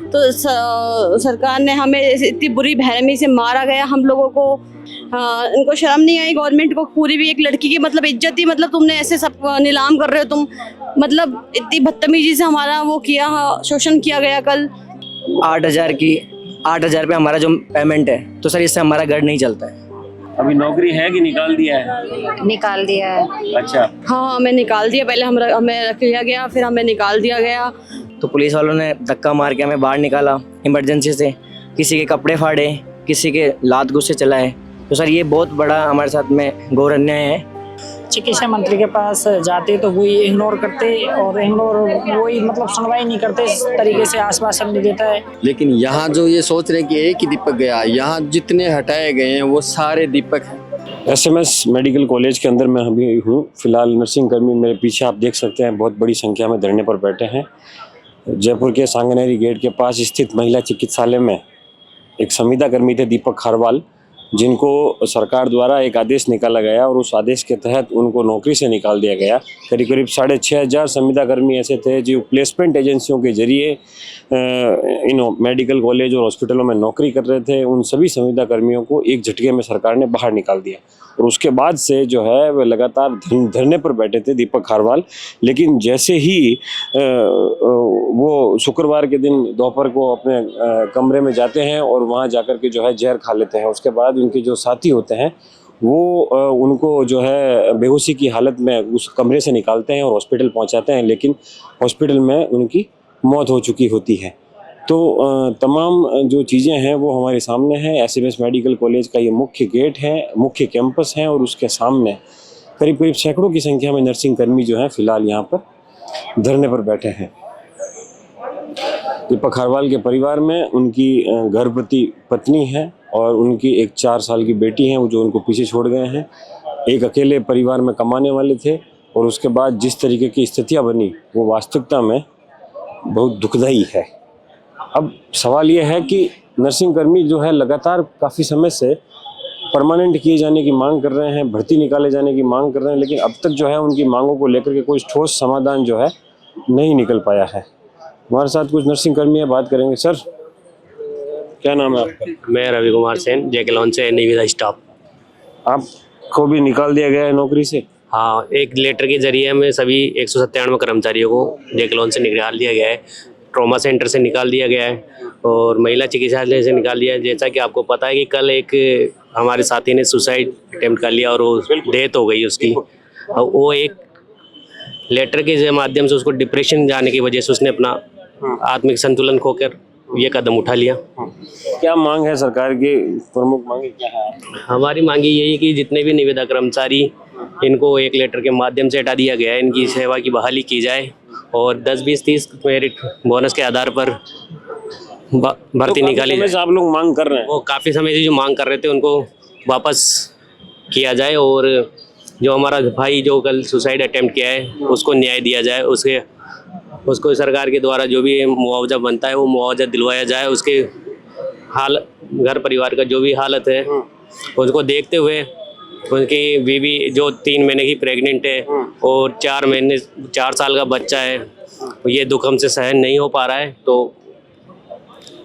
तो सरकार ने हमें इतनी बुरी बेरहमी से मारा गया हम लोगों को। इनको शर्म नहीं आई गवर्नमेंट को, पूरी भी एक लड़की की मतलब इज्जत ही, मतलब तुमने ऐसे सब नीलाम कर रहे हो तुम, मतलब इतनी बदतमीजी से हमारा वो किया, शोषण किया गया कल। 8,000 पे हमारा जो पेमेंट है, तो सर इससे हमारा घर नहीं चलता है। अभी नौकरी है कि निकाल दिया है? निकाल दिया है। अच्छा। हाँ, हमें निकाल दिया, पहले हमें रख लिया गया, फिर हमें निकाल दिया गया। तो पुलिस वालों ने धक्का मार के हमें बाहर निकाला इमरजेंसी से, किसी के कपड़े फाड़े, किसी के लात घुसे चलाए। तो सर ये बहुत बड़ा हमारे साथ में घोर अन्याय है। चिकित्सा मंत्री के पास जाते तो वही इग्नोर करते, और इग्नोर वही मतलब सुनवाई नहीं करते, इस तरीके से आश्वासन नहीं देता है। लेकिन यहाँ जो ये सोच रहे हैं कि एक ही दीपक गया, यहाँ जितने हटाए गए हैं वो सारे दीपक हैं। एसएमएस मेडिकल कॉलेज के अंदर मैं अभी हूँ। फिलहाल नर्सिंग कर्मी मेरे पीछे आप देख सकते हैं बहुत बड़ी संख्या में धरने पर बैठे हैं। जयपुर के सांगनेरी गेट के पास स्थित महिला चिकित्सालय में एक संविदा कर्मी थे दीपक खारवाल, जिनको सरकार द्वारा एक आदेश निकाला गया और उस आदेश के तहत उनको नौकरी से निकाल दिया गया। करीब करीब 6,500 संविदा कर्मी ऐसे थे जो प्लेसमेंट एजेंसियों के जरिए इन मेडिकल कॉलेज और हॉस्पिटलों में नौकरी कर रहे थे। उन सभी संविदा कर्मियों को एक झटके में सरकार ने बाहर निकाल दिया और उसके बाद से जो है वे लगातार धरने पर बैठे थे दीपक खारवाल। लेकिन जैसे ही वो शुक्रवार के दिन दोपहर को अपने कमरे में जाते हैं और वहाँ जाकर के जो है जहर खा लेते हैं, उसके बाद उनके जो साथी होते हैं वो उनको जो है बेहोशी की हालत में उस कमरे से निकालते हैं और हॉस्पिटल पहुँचाते हैं, लेकिन हॉस्पिटल में उनकी मौत हो चुकी होती है। तो तमाम जो चीज़ें हैं वो हमारे सामने हैं। एसएमएस मेडिकल कॉलेज का ये मुख्य गेट है, मुख्य कैंपस है और उसके सामने करीब करीब सैकड़ों की संख्या में नर्सिंग कर्मी जो हैं फिलहाल यहाँ पर धरने पर बैठे हैं। दीपक खारवाल के परिवार में उनकी गर्भवती पत्नी है और उनकी एक 4 साल की बेटी है, वो जो उनको पीछे छोड़ गए हैं। एक अकेले परिवार में कमाने वाले थे और उसके बाद जिस तरीके की स्थितियाँ बनी वो वास्तविकता में बहुत दुखदाई है। अब सवाल ये है कि नर्सिंग कर्मी जो है लगातार काफ़ी समय से परमानेंट किए जाने की मांग कर रहे हैं, भर्ती निकाले जाने की मांग कर रहे हैं, लेकिन अब तक जो है उनकी मांगों को लेकर के कोई ठोस समाधान जो है नहीं निकल पाया है। हमारे साथ कुछ नर्सिंग कर्मी है, बात करेंगे। सर, क्या नाम है आपका? मैं रवि कुमार सेन, जेकेलॉन से निविदा स्टाफ। आपको भी निकाल दिया गया है नौकरी से? हाँ, एक लेटर के जरिए में सभी 197 कर्मचारियों को जेकेलॉन से निकाल दिया गया है, ट्रॉमा सेंटर से निकाल दिया गया है और महिला चिकित्सालय से निकाल दिया है। जैसा कि आपको पता है कि कल एक हमारे साथी ने सुसाइड अटेम्प्ट कर लिया और वो डेथ हो गई उसकी। और वो एक लेटर के माध्यम से उसको डिप्रेशन जाने की वजह से उसने अपना आत्मिक संतुलन खोकर ये कदम उठा लिया। क्या मांग है सरकार की? प्रमुख मांगे क्या है? हमारी मांगी यही है कि जितने भी निविदा कर्मचारी इनको एक लेटर के माध्यम से हटा दिया गया है, इनकी सेवा की बहाली की जाए और 10, 20, 30 मेरिट बोनस के आधार पर भर्ती निकाली जाए। आप लोग मांग कर रहे हैं? वो काफ़ी समय से जो मांग कर रहे थे उनको वापस किया जाए और जो हमारा भाई जो कल सुसाइड अटेम्प्ट किया है उसको न्याय दिया जाए, उसको सरकार के द्वारा जो भी मुआवजा बनता है वो मुआवजा दिलवाया जाए। उसके घर परिवार का जो भी हालत है उसको देखते हुए उनकी बीवी जो 3 महीने की प्रेग्नेंट है और 4 साल का बच्चा है, ये दुख हमसे सहन नहीं हो पा रहा है, तो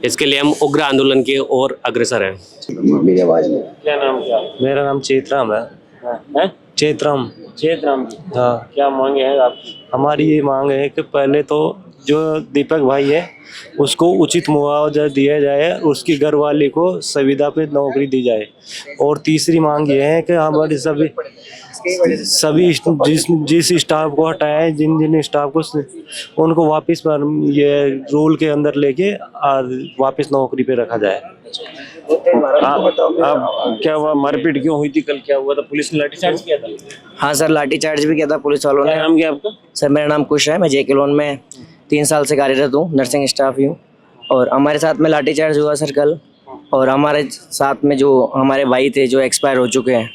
इसके लिए हम उग्र आंदोलन की ओर अग्रसर हैं। मेरी आवाज में क्या नाम? क्या मेरा नाम चेतराम है। चेतराम की? हाँ। क्या मांगे हैं आपकी? हमारी ये मांग है कि पहले तो जो दीपक भाई है उसको उचित मुआवजा दिया जाए, उसकी घरवाली को संविदा पे नौकरी दी जाए। और तीसरी मांग ये है कि हमारे सभी जिस स्टाफ को हटाए, जिन स्टाफ को, उनको वापस ये रूल के अंदर लेके वापस नौकरी पे रखा जाए। आप क्या हुआ? मारपीट क्यों हुई थी कल? क्या हुआ था? पुलिस ने लाठीचार्ज किया था? हाँ सर, लाठीचार्ज भी किया था पुलिस वालों ने। क्या नाम क्या आपका? सर मेरा नाम कुश है, मैं जेकेलॉन में 3 साल से कार्यरत हूँ, नर्सिंग स्टाफ ही हूँ। और हमारे साथ में लाठीचार्ज हुआ सर कल, और हमारे साथ में जो हमारे भाई थे जो एक्सपायर हो चुके हैं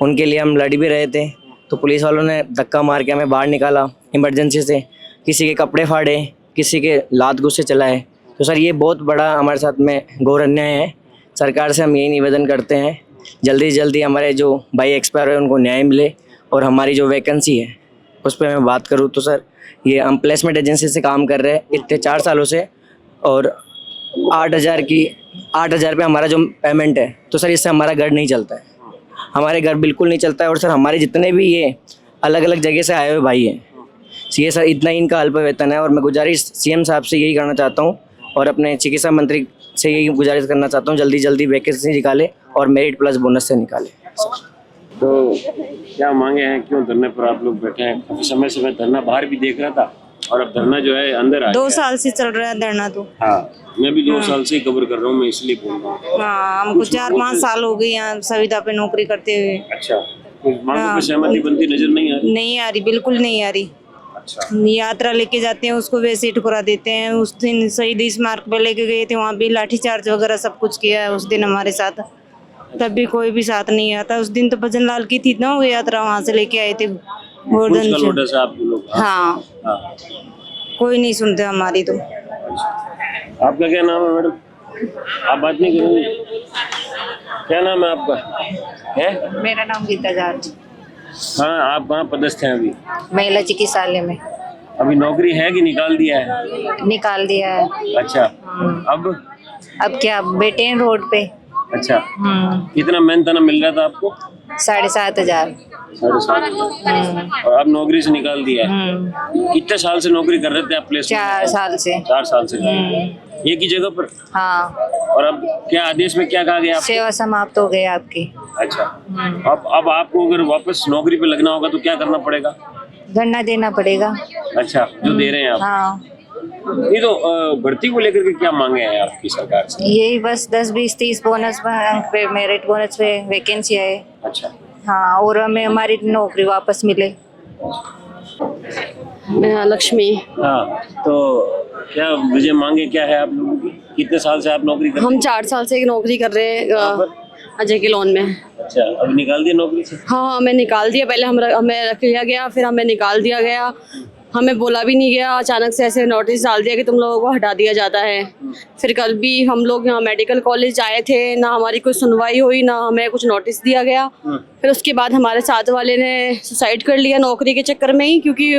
उनके लिए हम लड़ भी रहे थे। तो पुलिस वालों ने धक्का मार के हमें बाहर निकाला इमरजेंसी से, किसी के कपड़े फाड़े, किसी के लात घुसे चलाए। तो सर ये बहुत बड़ा हमारे साथ में घोर अन्याय है। सरकार से हम यही निवेदन करते हैं जल्दी से जल्दी हमारे जो भाई एक्सपायर हुए उनको न्याय मिले। और हमारी जो वैकेंसी है उस पर मैं बात करूँ तो सर ये हम प्लेसमेंट एजेंसी से काम कर रहे हैं इतने 4 सालों से, और 8,000 की 8,000 पे हमारा जो पेमेंट है, तो सर इससे हमारा घर नहीं चलता है, हमारे घर बिल्कुल नहीं चलता है। और सर हमारे जितने भी ये अलग अलग जगह से आए हुए भाई हैं, ये सर इतना ही इनका अल्प वेतन है। और मैं गुजारिश सीएम साहब से यही करना चाहता हूँ और अपने चिकित्सा मंत्री से यही गुजारिश करना चाहता हूँ, जल्दी जल्दी वैकेंसी निकाले और मेरिट प्लस बोनस से निकाले। तो क्या मांगे हैं, क्यों धरने पर आप लोग बैठे हैं? काफी समय से मैं धरना बाहर भी देख रहा था और अब धरना जो है अंदर आ 2 गया। साल से चल रहा है धरना तो। हाँ, मैं भी 2 साल से ही कवर कर रहा हूँ, मैं इसलिए बोल रहा हूँ। हाँ, हमको 4-5 साल हो गए यहाँ संविदा पे नौकरी करते हुए। अच्छा, तो मांगों पर सहमति बनती नजर नहीं आ रही? नहीं आ रही, बिल्कुल नहीं आ रही। अच्छा, यात्रा लेके जाते हैं उसको वैसे ही ठुकरा देते हैं। उस दिन शहीद स्मारक पे लेके गए थे, वहाँ भी लाठीचार्ज वगैरह सब कुछ किया है उस दिन हमारे साथ, तब भी कोई भी साथ नहीं आता। उस दिन तो भजन लाल की थी ना वो यात्रा, वहाँ से लेके आए थे गोवर्धन पुलिस का लोटा साहब के लोग। हाँ, हाँ। कोई नहीं सुनते हमारी तो। आपका क्या नाम है मैडम? आप बात नहीं करेंगे? क्या नाम है आपका? है? मेरा नाम गीता जाट, हाँ, आप कहाँ पदस्थ हैं अभी? महिला चिकित्सालय में। अभी नौकरी है कि निकाल दिया है? निकाल दिया है। अच्छा, अब क्या बैठे हैं रोड पे। अच्छा, कितना मेहनताना मिल रहा था आपको? 7,500। 7,500। और अब नौकरी से निकाल दिया है। कितने साल से नौकरी कर रहे थे आप प्लेसमेंट? 4 साल से। 4 साल से एक ही जगह पर? हाँ। और अब क्या आदेश में क्या कहा गया आपको? सेवा समाप्त हो गई आपकी। अच्छा, अब आपको अगर वापस नौकरी पे लगना होगा तो क्या करना पड़ेगा? धरना देना पड़ेगा। अच्छा, जो दे रहे हैं आप? हाँ, ये तो भर्ती को लेकर के क्या मांगे हैं आपकी सरकार से? यही बस 10, 20, 30 बोनस पे, मेरिट बोनस पे वैकेंसी है। अच्छा, हाँ, और हमें हमारी नौकरी वापस मिले। लक्ष्मी। हाँ, तो क्या मुझे मांगे क्या है आप लोगों की? कितने साल से आप नौकरी कर रहे हैं? हम 4 साल से नौकरी कर रहे हैं अजय के लोन में। अच्छा, अभी निकाल दिया नौकरी से? हाँ, हमें निकाल दिया। पहले हमें रख लिया गया, फिर हमें निकाल दिया गया। हमें बोला भी नहीं गया, अचानक से ऐसे नोटिस डाल दिया कि तुम लोगों को हटा दिया जाता है। फिर कल भी हम लोग यहाँ मेडिकल कॉलेज आए थे, ना हमारी कोई सुनवाई हुई, ना हमें कुछ नोटिस दिया गया। फिर उसके बाद हमारे साथ वाले ने सुसाइड कर लिया नौकरी के चक्कर में ही, क्योंकि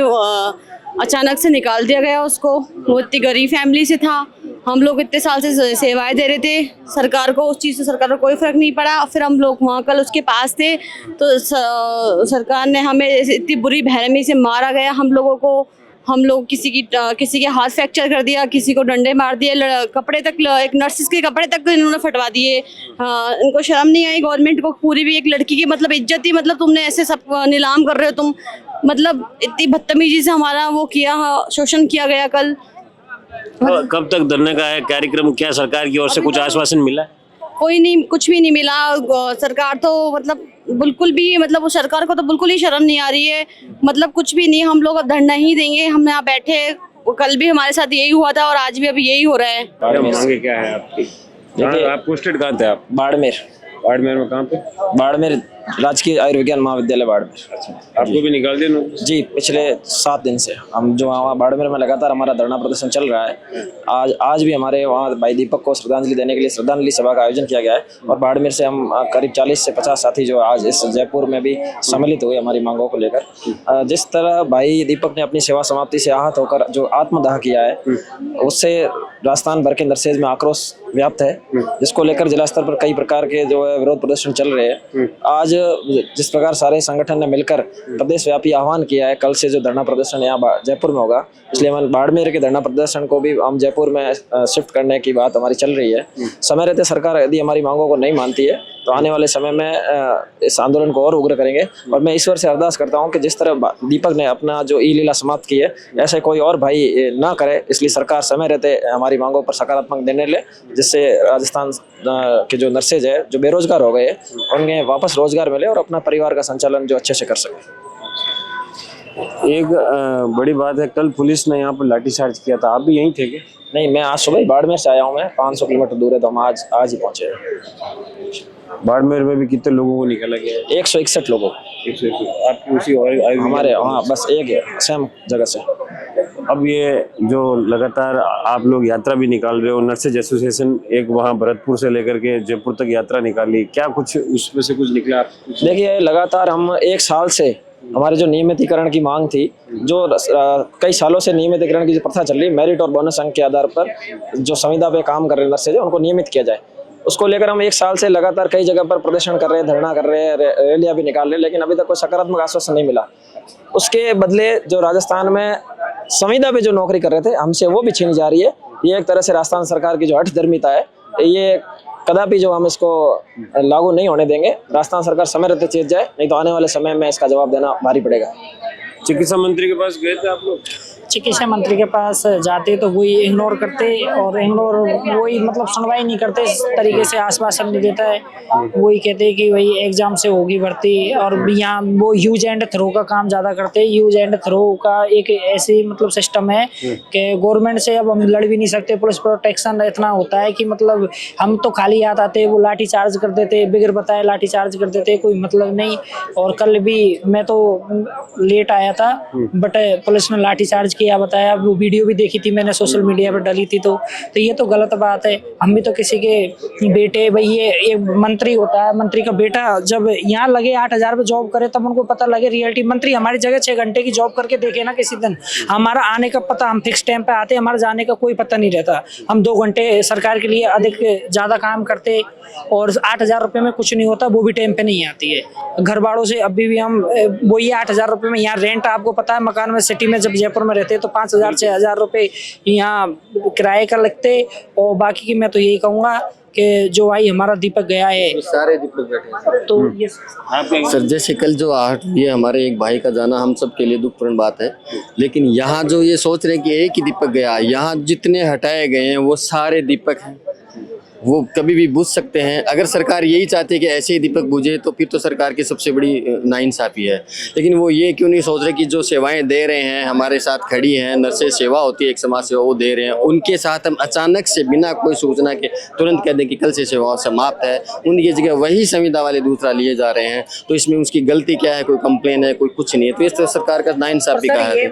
अचानक से निकाल दिया गया उसको। वो इतनी गरीब फैमिली से था, हम लोग इतने साल से सेवाएं दे रहे थे सरकार को, उस चीज़ से सरकार को कोई फ़र्क नहीं पड़ा। फिर हम लोग वहाँ कल उसके पास थे तो सरकार ने हमें इतनी बुरी बेरहमी से मारा गया हम लोगों को। हम लोग किसी के हाथ फ्रैक्चर कर दिया, किसी को डंडे मार दिए, कपड़े तक, एक नर्सिस के कपड़े तक इन्होंने फटवा दिए। इनको शर्म नहीं आई गवर्नमेंट को, पूरी भी एक लड़की की मतलब इज्जत ही, मतलब तुमने ऐसे सब नीलाम कर रहे हो तुम, मतलब इतनी बदतमीजी से हमारा वो किया, शोषण किया गया कल। तो कब तक धरने का है कार्यक्रम? क्या सरकार की ओर से कुछ आश्वासन मिला? कोई नहीं, कुछ भी नहीं मिला। सरकार तो मतलब बिल्कुल भी, मतलब वो सरकार को तो बिल्कुल ही शर्म नहीं आ रही है, मतलब कुछ भी नहीं। हम लोग अब धरना ही देंगे। हम यहाँ बैठे, कल भी हमारे साथ यही हुआ था और आज भी अभी यही हो रहा है। मांगे क्या है आपकी? आप पोस्टेड कहाँ थे आप? बाड़मेर। बाड़मेर में कहाँ पे? बाड़मेर राजकीय आयुर्विज्ञान महाविद्यालय बाड़मेर। अच्छा, आपको भी निकाल दिया नौकरी? जी, पिछले 7 दिन से हम जो वहाँ बाड़मेर में लगातार हमारा धरना प्रदर्शन चल रहा है। आज भी हमारे वहाँ भाई दीपक को श्रद्धांजलि देने के लिए श्रद्धांजलि सभा का आयोजन किया गया है और बाड़मेर से हम करीब 40 से 50 साथी जो आज इस जयपुर में भी सम्मिलित हुए हमारी मांगों को लेकर। जिस तरह भाई दीपक ने अपनी सेवा समाप्ति से आहत होकर जो आत्मदाह किया है, उससे राजस्थान भर के नर्सेज में आक्रोश व्याप्त है, जिसको लेकर जिला स्तर पर कई प्रकार के जो है विरोध प्रदर्शन चल रहे हैं। आज जिस प्रकार सारे संगठन ने मिलकर प्रदेश व्यापी आह्वान किया है, कल से जो धरना प्रदर्शन यहाँ जयपुर में होगा, इसलिए हम बाड़मेर के धरना प्रदर्शन को भी हम जयपुर में शिफ्ट करने की बात हमारी चल रही है। समय रहते सरकार यदि हमारी मांगों को नहीं मानती है तो आने वाले समय में इस आंदोलन को और उग्र करेंगे। और मैं ईश्वर से अरदास करता हूँ कि जिस तरह दीपक ने अपना जो ई लीला समाप्त की है, ऐसे कोई और भाई ना करे, इसलिए सरकार समय रहते हमारी मांगों पर सकारात्मक निर्णय ले, जिससे राजस्थान के जो नर्सेज है जो बेरोजगार हो गए हैं, उन्हें वापस रोजगार मिले और अपना परिवार का संचालन जो अच्छे से कर सके। एक बड़ी बात है, कल पुलिस ने यहाँ पर लाठीचार्ज किया था, आप भी यहीं थे क्या? नहीं, मैं आज सुबह ही बाड़मेर से आया हूँ। मैं 500 किलोमीटर दूर है तो हम आज ही पहुँचे हैं। बाड़मेर में भी कितने लोगों को निकाला गया? 161 लोगों। आपकी उसी और हमारे हाँ बस एक है, सेम जगह से। अब ये जो लगातार आप लोग यात्रा भी निकाल रहे हो, नर्सेज एसोसिएशन एक वहाँ भरतपुर से लेकर के जयपुर तक यात्रा निकाली, क्या कुछ उसमें से कुछ निकला? देखिए, लगातार हम 1 साल से हमारे जो नियमितीकरण की मांग थी, जो कई सालों से नियमितीकरण की जो प्रथा चल रही है, मेरिट और बोनस अंक के आधार पर जो संविदा पे काम कर रहे नर्सेज है उनको नियमित किया जाए, उसको लेकर हम 1 साल से लगातार कई जगह पर प्रदर्शन कर रहे हैं, धरना कर रहे हैं, रैलियां भी निकाल रहे हैं, लेकिन अभी तक कोई सकारात्मक आश्वासन नहीं मिला। उसके बदले जो राजस्थान में संविदा पे जो नौकरी कर रहे थे हमसे वो भी छीनी जा रही है। ये एक तरह से राजस्थान सरकार की जो हठधर्मिता है, ये कदापि जो हम इसको लागू नहीं होने देंगे। राजस्थान सरकार समय रहते चेत जाए, नहीं तो आने वाले समय में इसका जवाब देना भारी पड़ेगा। चिकित्सा मंत्री के पास गए थे आप लोग? चिकित्सा मंत्री के पास जाते तो वही इग्नोर करते और इग्नोर वही मतलब सुनवाई नहीं करते, इस तरीके से आश्वासन नहीं देता है। वही कहते कि वही एग्जाम से होगी भर्ती, और यहाँ वो यूज एंड थ्रो का काम ज़्यादा करते हैं। यूज एंड थ्रो का एक ऐसी मतलब सिस्टम है कि गवर्नमेंट से अब हम लड़ भी नहीं सकते। पुलिस प्रोटेक्शन इतना होता है कि मतलब हम तो खाली हाथ आते, वो लाठी चार्ज कर देते, बिगर बताए लाठी चार्ज कर देते, कोई मतलब नहीं। और कल भी मैं तो लेट आया था, बट पुलिस ने लाठी चार्ज किया बताया। वो वीडियो भी देखी थी मैंने, सोशल मीडिया पर डाली थी। तो ये तो गलत बात है। हम भी तो किसी के बेटे, भाई ये एक मंत्री होता है, मंत्री का बेटा जब यहाँ लगे 8,000 पे जॉब करे तब उनको पता लगे रियलिटी। मंत्री हमारी जगह 6 घंटे की जॉब करके देखे ना किसी दिन, हमारा आने का पता, हम फिक्स टाइम पे आते, हमारा जाने का कोई पता नहीं रहता। हम 2 घंटे सरकार के लिए अधिक ज़्यादा काम करते और 8,000 रुपये में कुछ नहीं होता, वो भी टाइम पे नहीं आती है। घर वालों से अभी भी हम वही 8,000 रुपये में, यहाँ रेंट आपको पता है मकान में, सिटी में जब जयपुर में रहते तो 5,000 6,000 रुपये यहाँ किराए का लगते। और बाकी की मैं तो यही कहूँगा कि जो भाई हमारा दीपक गया है, सारे दीपक बैठे हैं। तो ये सर जैसे कल जो आहट हुई है, हमारे एक भाई का जाना हम सब के लिए दुखपूर्ण बात है, लेकिन यहाँ जो ये सोच रहे हैं कि एक ही दीपक गया, यहाँ जितने हटाए गए हैं वो सारे दीपक हैं, वो कभी भी बुझ सकते हैं। अगर सरकार यही चाहती है कि ऐसे ही दीपक बुझे तो फिर तो सरकार की सबसे बड़ी नाइंसाफ़ी है। लेकिन वो ये क्यों नहीं सोच रहे कि जो सेवाएं दे रहे हैं, हमारे साथ खड़ी हैं, नर्सेज सेवा होती है एक समाज सेवा, वो दे रहे हैं, उनके साथ हम अचानक से बिना कोई सूचना के तुरंत कह दें कि कल से सेवा समाप्त है, उनकी जगह वही संविदा वाले दूसरा लिए जा रहे हैं। तो इसमें उसकी गलती क्या है? कोई कंप्लेन है? कोई कुछ नहीं है। तो इस तरह सरकार का नाइंसाफ़ी का है।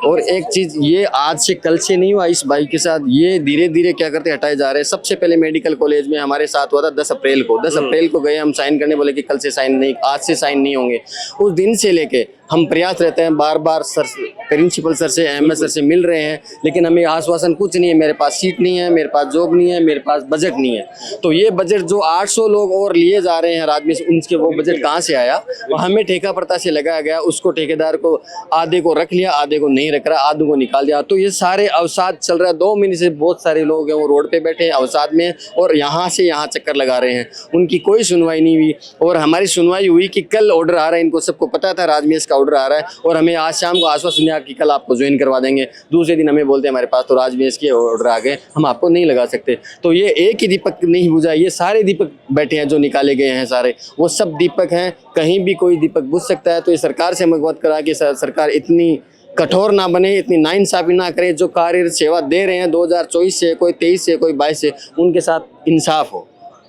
और एक चीज़, ये आज से कल से नहीं हुआ इस भाई के साथ, ये धीरे धीरे क्या करते हटाए जा रहे हैं। सबसे पहले मेडिकल कॉलेज में हमारे साथ हुआ था 10 अप्रैल को। 10 अप्रैल को गए हम साइन करने, बोले कि कल से साइन नहीं, आज से साइन नहीं होंगे। उस दिन से लेके हम प्रयास रहते हैं, बार बार सर, प्रिंसिपल सर से, एमएस सर से मिल रहे हैं, लेकिन हमें आश्वासन कुछ नहीं है। मेरे पास सीट नहीं है, मेरे पास जॉब नहीं है, मेरे पास बजट नहीं है। तो ये बजट जो 800 लोग और लिए जा रहे हैं राज्य में, उनके वो बजट कहाँ से आया? और हमें ठेका प्रथा से लगाया गया, उसको ठेकेदार को आधे को रख लिया, आधे को नहीं रख रहा, आधे को निकाल दिया। तो ये सारे अवसाद चल रहा है। 2 महीने से बहुत सारे लोग हैं वो रोड पे बैठे हैं अवसाद में, और यहाँ से यहाँ चक्कर लगा रहे हैं, उनकी कोई सुनवाई नहीं हुई। और हमारी सुनवाई हुई कि कल ऑर्डर आ रहा है, इनको सबको पता था राजमेश का ऑर्डर आ रहा है, और हमें आज शाम को आश्वासन दिया कि कल आपको ज्वाइन करवा देंगे। दूसरे दिन हमें बोलते हैं हमारे पास तो राजमेश के ऑर्डर आ गए, हम आपको नहीं लगा सकते। तो ये एक ही दीपक नहीं बुझा, ये सारे दीपक बैठे हैं जो निकाले गए हैं, सारे वो सब दीपक हैं। कहीं भी कोई दीपक बुझ सकता है। तो ये सरकार से मगवत करा कि सरकार इतनी कठोर ना बने, इतनी नाइंसाफ़ी ना करे। जो कार्य सेवा दे रहे हैं 2024 से, कोई 23 से, कोई 22 से, उनके साथ इंसाफ हो,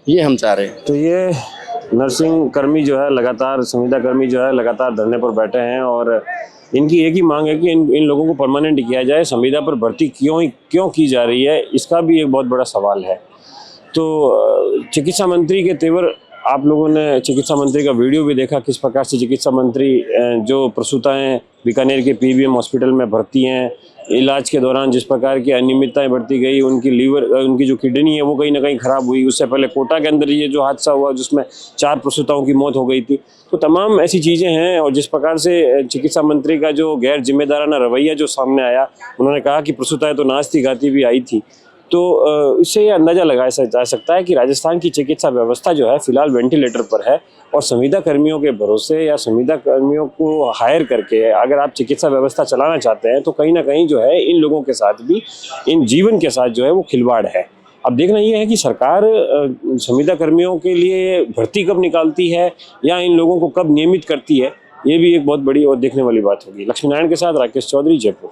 ये हम चाह रहे हैं। तो ये नर्सिंग कर्मी जो है लगातार, संविदा कर्मी जो है लगातार धरने पर बैठे हैं, और इनकी एक ही मांग है कि इन लोगों को परमानेंट किया जाए। संविदा पर भर्ती क्यों की जा रही है, इसका भी एक बहुत बड़ा सवाल है। तो चिकित्सा मंत्री के तेवर, आप लोगों ने चिकित्सा मंत्री का वीडियो भी देखा, किस प्रकार से चिकित्सा मंत्री जो प्रसूताएं बीकानेर के पीबीएम हॉस्पिटल में भर्ती हैं, इलाज के दौरान जिस प्रकार की अनियमितताएं बरती गई, उनकी लीवर, उनकी जो किडनी है वो कहीं ना कहीं खराब हुई। उससे पहले कोटा के अंदर ये जो हादसा हुआ जिसमें 4 प्रसूताओं की मौत हो गई थी। तो तमाम ऐसी चीज़ें हैं। और जिस प्रकार से चिकित्सा मंत्री का जो गैर जिम्मेदाराना रवैया जो सामने आया, उन्होंने कहा कि प्रसूताएं तो नाचती गाती भी आई थी। तो इससे ये अंदाज़ा लगाया जा सकता है कि राजस्थान की चिकित्सा व्यवस्था जो है फिलहाल वेंटिलेटर पर है, और संविदा कर्मियों के भरोसे या संविदा कर्मियों को हायर करके अगर आप चिकित्सा व्यवस्था चलाना चाहते हैं तो कहीं ना कहीं जो है इन लोगों के साथ भी, इन जीवन के साथ जो है वो खिलवाड़ है। अब देखना ये है कि सरकार संविदा कर्मियों के लिए भर्ती कब निकालती है या इन लोगों को कब नियमित करती है, ये भी एक बहुत बड़ी और देखने वाली बात होगी। लक्ष्मीनारायण के साथ राकेश चौधरी, जयपुर।